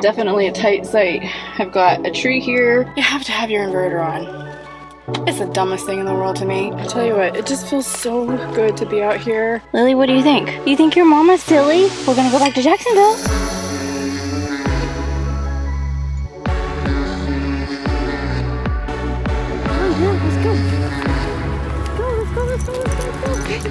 Definitely a tight site. I've got a tree here. You have to have your inverter on. It's the dumbest thing in the world to me. I tell you what, it just feels so good to be out here. Lily, what do you think? You think your mama's silly? We're gonna go back to Jacksonville. Oh yeah, let's go. Let's go.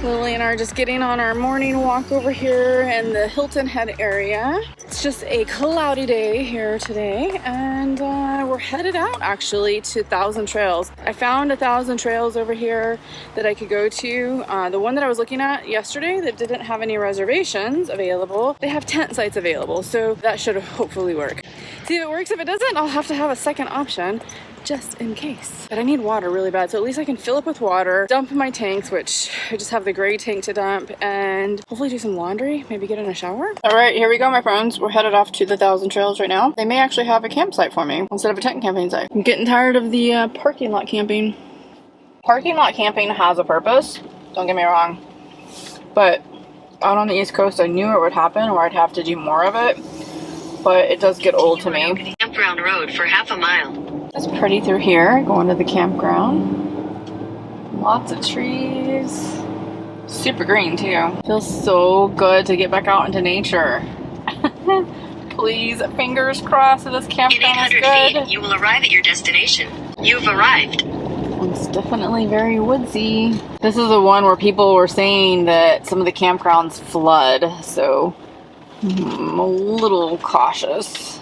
Lily and I are just getting on our morning walk over here in the Hilton Head area. It's just a cloudy day here today, and we're headed out actually to Thousand Trails. I found 1,000 trails over here that I could go to. The one that I was looking at yesterday that didn't have any reservations available, they have tent sites available, so that should hopefully work. See if it works. If it doesn't, I'll have to have a second option just in case. But I need water really bad, so at least I can fill up with water, dump my tanks, which I just have the gray tank to dump, and hopefully do some laundry, maybe get in a shower. All right, here we go, my friends. We're headed off to the Thousand Trails right now. They may actually have a campsite for me instead of a tent camping site. I'm getting tired of the parking lot camping. Parking lot camping has a purpose, don't get me wrong, but out on the East Coast, I knew it would happen, or I'd have to do more of it, but it does get old to me. Campground Road for half a mile. It's pretty through here, going to the campground. Lots of trees. Super green too. Feels so good to get back out into nature. Please, fingers crossed that this campground is good. In 800 feet, you will arrive at your destination. You've arrived. It's definitely very woodsy. This is the one where people were saying that some of the campgrounds flood, so I'm a little cautious.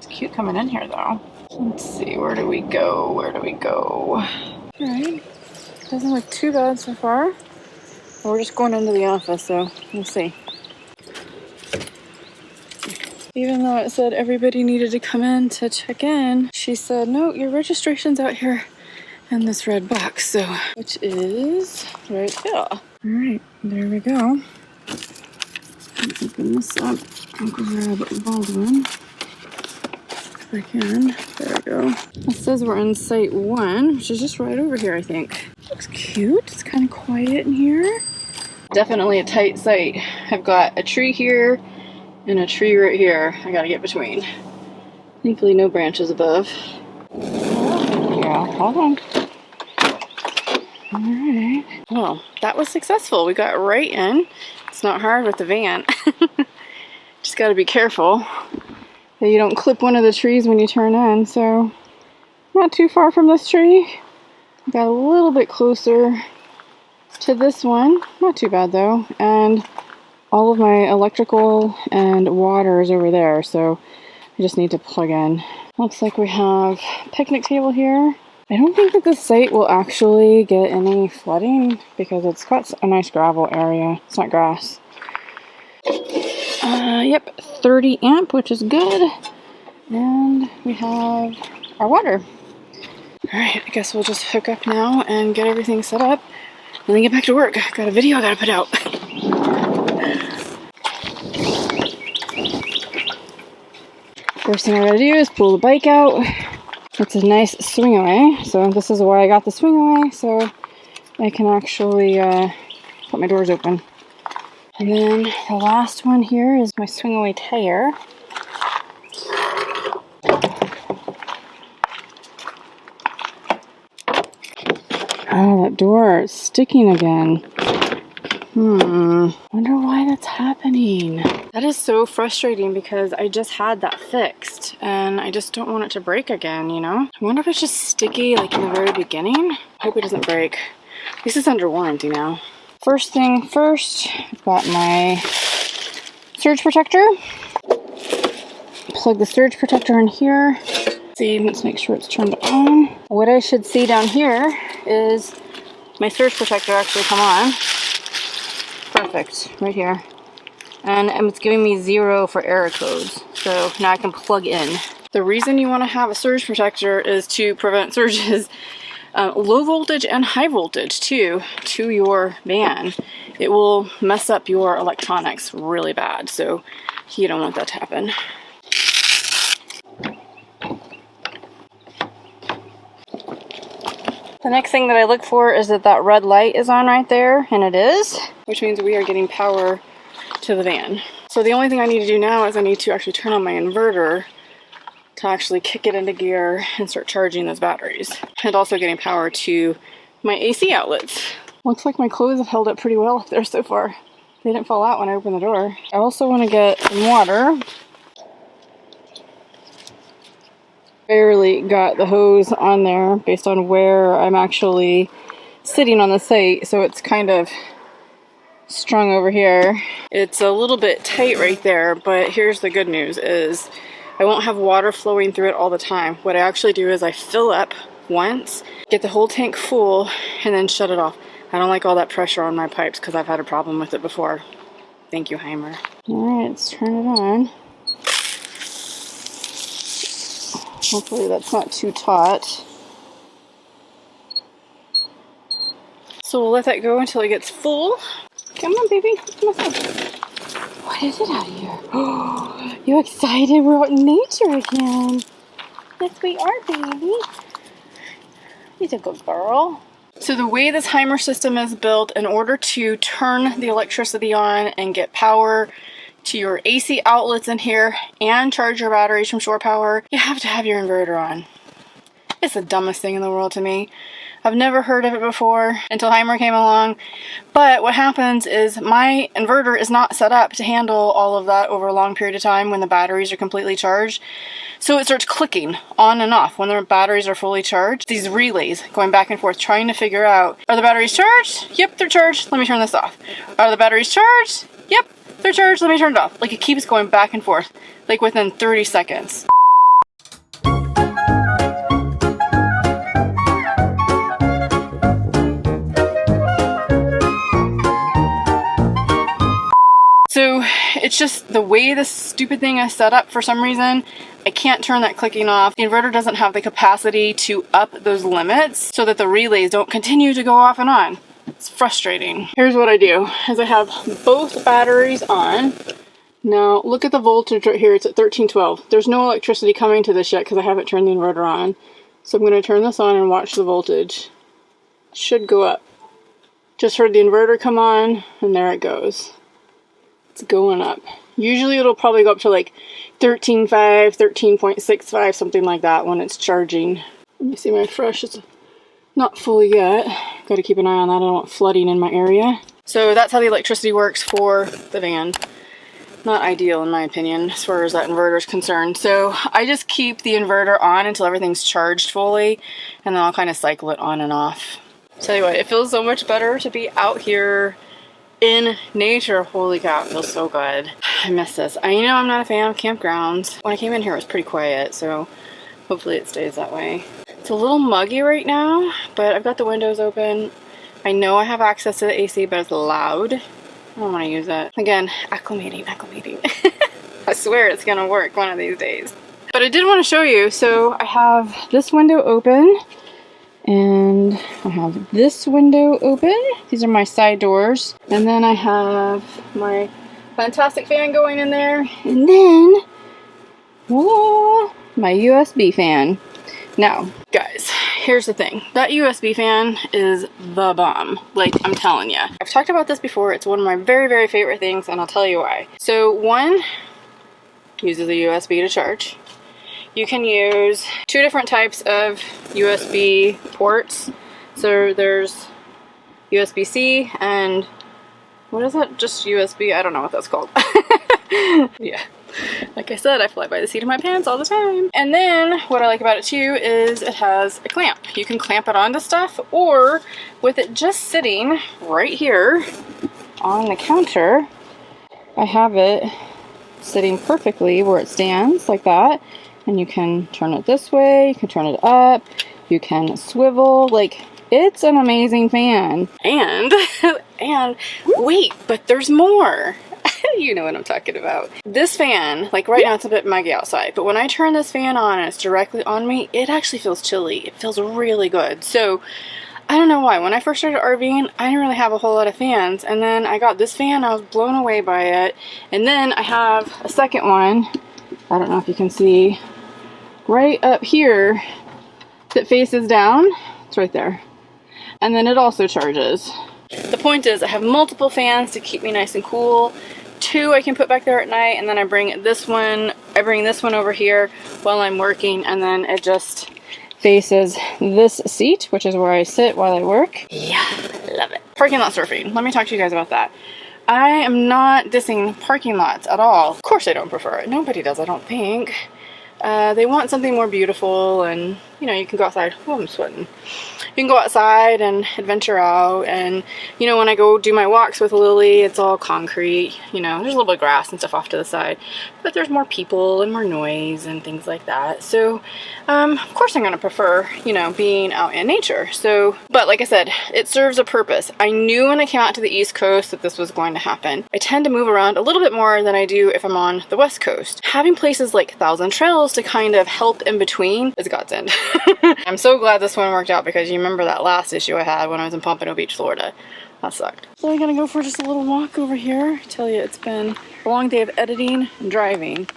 Cute coming in here though. Let's see, where do we go? Where do we go? Alright, doesn't look too bad so far. We're just going into the office, so we'll see. Even though it said everybody needed to come in to check in, she said, no, your registration's out here in this red box, so, which is right here. Alright, there we go. Open this up and grab Baldwin. I can. There we go. It says we're in site 1, which is just right over here, I think. Looks cute. It's kind of quiet in here. Definitely a tight site. I've got a tree here and a tree right here. I gotta get between. Thankfully, no branches above. Yeah, hold on. Alright. Well, that was successful. We got right in. It's not hard with the van. Just gotta be careful that you don't clip one of the trees when you turn in. So not too far from this tree. Got a little bit closer to this one. Not too bad though. And all of my electrical and water is over there, so I just need to plug in. Looks like we have a picnic table here. I don't think that this site will actually get any flooding because it's got a nice gravel area. It's not grass. Yep, 30 amp, which is good. And we have our water. Alright, I guess we'll just hook up now and get everything set up and then get back to work. Got a video I gotta put out. First thing I gotta do is pull the bike out. It's a nice swing away, so this is why I got the swing away, so I can actually put my doors open. And then the last one here is my swing away tire. Oh, that door is sticking again. Wonder why that's happening. That is so frustrating because I just had that fixed and I just don't want it to break again, you know? I wonder if it's just sticky like in the very beginning. I hope it doesn't break. At least it's under warranty now. First thing first, I've got my surge protector. Plug the surge protector in here. See, let's make sure it's turned on. What I should see down here is my surge protector actually come on. Perfect, right here. And it's giving me 0 for error codes. So now I can plug in. The reason you want to have a surge protector is to prevent surges. Low voltage and high voltage too to your van. It will mess up your electronics really bad, so you don't want that to happen. The next thing that I look for is that red light is on right there, and it is, which means we are getting power to the van. So the only thing I need to do now is I need to actually turn on my inverter to actually kick it into gear and start charging those batteries. And also getting power to my AC outlets. Looks like my clothes have held up pretty well up there so far. They didn't fall out when I opened the door. I also want to get some water. Barely got the hose on there based on where I'm actually sitting on the site, so it's kind of strung over here. It's a little bit tight right there, but here's the good news is I won't have water flowing through it all the time. What I actually do is I fill up once, get the whole tank full, and then shut it off. I don't like all that pressure on my pipes because I've had a problem with it before. Thank you, Heimer. Alright, let's turn it on. Hopefully that's not too taut. So we'll let that go until it gets full. Come on, baby. Come on. What is it out here? Oh, you excited? We're out in nature again. Yes, we are, baby. He's a good girl. So the way this Heimer system is built, in order to turn the electricity on and get power to your AC outlets in here and charge your batteries from shore power, you have to have your inverter on. It's the dumbest thing in the world to me. I've never heard of it before until Heimer came along. But what happens is my inverter is not set up to handle all of that over a long period of time when the batteries are completely charged. So it starts clicking on and off when the batteries are fully charged. These relays going back and forth trying to figure out, are the batteries charged? Yep, they're charged. Let me turn this off. Are the batteries charged? Yep, they're charged. Let me turn it off. Like, it keeps going back and forth, like within 30 seconds. So it's just the way this stupid thing is set up for some reason. I can't turn that clicking off. The inverter doesn't have the capacity to up those limits so that the relays don't continue to go off and on. It's frustrating. Here's what I do, is I have both batteries on. Now look at the voltage right here, it's at 1312. There's no electricity coming to this yet because I haven't turned the inverter on. So I'm going to turn this on and watch the voltage. It should go up. Just heard the inverter come on and there it goes. It's going up. Usually it'll probably go up to like 13.5, 13.65, something like that when it's charging. Let me see my fresh. It's not full yet. Got to keep an eye on that. I don't want flooding in my area. So that's how the electricity works for the van. Not ideal in my opinion as far as that inverter is concerned. So I just keep the inverter on until everything's charged fully, and then I'll kind of cycle it on and off. Tell you what, it feels so much better to be out here in nature. Holy cow, it feels so good. I miss this. I know I'm not a fan of campgrounds. When I came in here it was pretty quiet, so hopefully it stays that way. It's a little muggy right now, but I've got the windows open. I know I have access to the AC, but it's loud. I don't want to use it. Again, acclimating. I swear it's gonna work one of these days. But I did want to show you, so I have this window open and I have this window open. These are my side doors. And then I have my fantastic fan going in there. And then, voila, my USB fan. Now, guys, here's the thing. That USB fan is the bomb. Like, I'm telling you. I've talked about this before. It's one of my very, very favorite things, and I'll tell you why. So, one uses a USB to charge. You can use two different types of USB ports. So there's USB-C and what is it? Just USB? I don't know what that's called. Yeah. Like I said, I fly by the seat of my pants all the time. And then what I like about it too is it has a clamp. You can clamp it onto stuff, or with it just sitting right here on the counter, I have it sitting perfectly where it stands like that. And you can turn it this way, you can turn it up, you can swivel, like, it's an amazing fan. And wait, but there's more. You know what I'm talking about. This fan, like right now it's a bit muggy outside, but when I turn this fan on and it's directly on me, it actually feels chilly. It feels really good. So I don't know why. When I first started RVing, I didn't really have a whole lot of fans, and then I got this fan, I was blown away by it. And then I have a second one, I don't know if you can see, right up here that faces down. It's right there. And then it also charges. The point is I have multiple fans to keep me nice and cool. 2 I can put back there at night, and then I bring this one over here while I'm working, and then it just faces this seat, which is where I sit while I work. Yeah, love it. Parking lot surfing. Let me talk to you guys about that. I am not dissing parking lots at all. Of course I don't prefer it. Nobody does, I don't think. They want something more beautiful, and you know, you can go outside. Oh, I'm sweating. You can go outside and adventure out, and you know, when I go do my walks with Lily, it's all concrete. You know, there's a little bit of grass and stuff off to the side, but there's more people and more noise and things like that. So of course I'm gonna prefer, you know, being out in nature. So, but like I said, it serves a purpose. I knew when I came out to the East Coast that this was going to happen. I tend to move around a little bit more than I do if I'm on the West Coast. Having places like 1,000 Trails to kind of help in between is a godsend. I'm so glad this one worked out, because you remember that last issue I had when I was in Pompano Beach, Florida. That sucked. So I'm gonna go for just a little walk over here. I tell you, it's been a long day of editing and driving.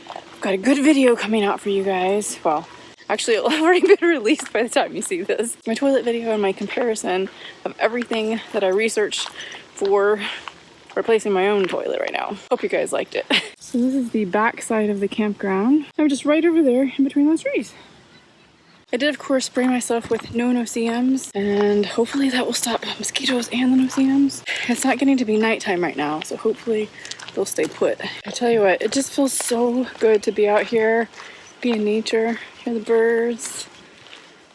I've got a good video coming out for you guys. Well, actually it'll have already been released by the time you see this. My toilet video and my comparison of everything that I researched for replacing my own toilet right now. Hope you guys liked it. So this is the back side of the campground. I'm just right over there in between those trees. I did, of course, spray myself with no-CMs, and hopefully that will stop mosquitoes and the no-CMs. It's not getting to be nighttime right now, so hopefully they'll stay put. I tell you what, it just feels so good to be out here, be in nature, hear the birds,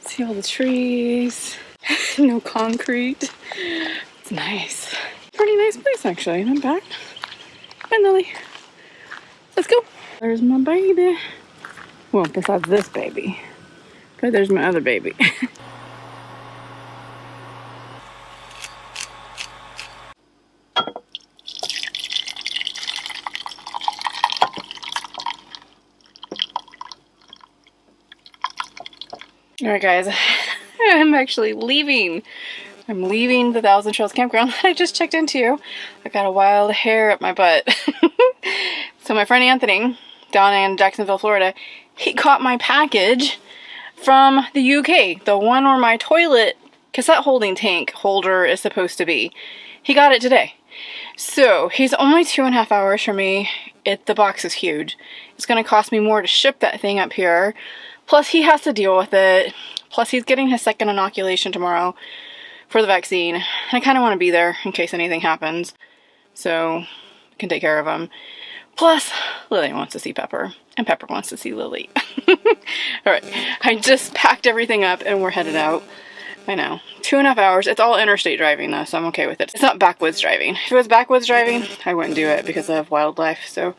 see all the trees, no concrete. It's nice. Pretty nice place, actually. Not bad. Bye, Lily. Let's go. There's my baby. Well, besides this baby. But there's my other baby. Alright guys, I'm actually leaving. I'm leaving the 1,000 Trails campground that I just checked into. I got a wild hair up my butt. So my friend Anthony, down in Jacksonville, Florida, he caught my package from the UK, the one where my toilet cassette holding tank holder is supposed to be. He got it today. So he's only 2.5 hours from me. The box is huge. It's gonna cost me more to ship that thing up here. Plus he has to deal with it. Plus he's getting his second inoculation tomorrow for the vaccine. And I kind of want to be there in case anything happens, so I can take care of him. Plus, Lily wants to see Pepper, and Pepper wants to see Lily. Alright, I just packed everything up and we're headed out. I know, 2.5 hours. It's all interstate driving though, so I'm okay with it. It's not backwoods driving. If it was backwoods driving, I wouldn't do it because I have wildlife, so.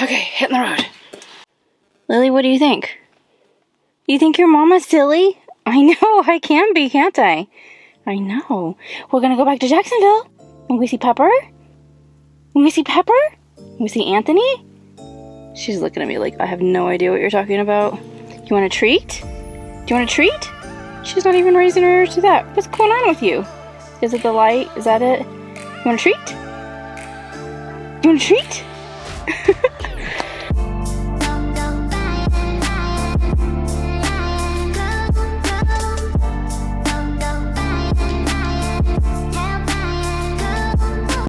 Okay, hitting the road. Lily, what do you think? You think your mama's silly? I know, I can be, can't I? I know. We're gonna go back to Jacksonville. When we see Pepper? When we see Pepper? When we see Anthony? She's looking at me like I have no idea what you're talking about. You want a treat? Do you want a treat? She's not even raising her ears to that. What's going on with you? Is it the light? Is that it? You want a treat? You want a treat?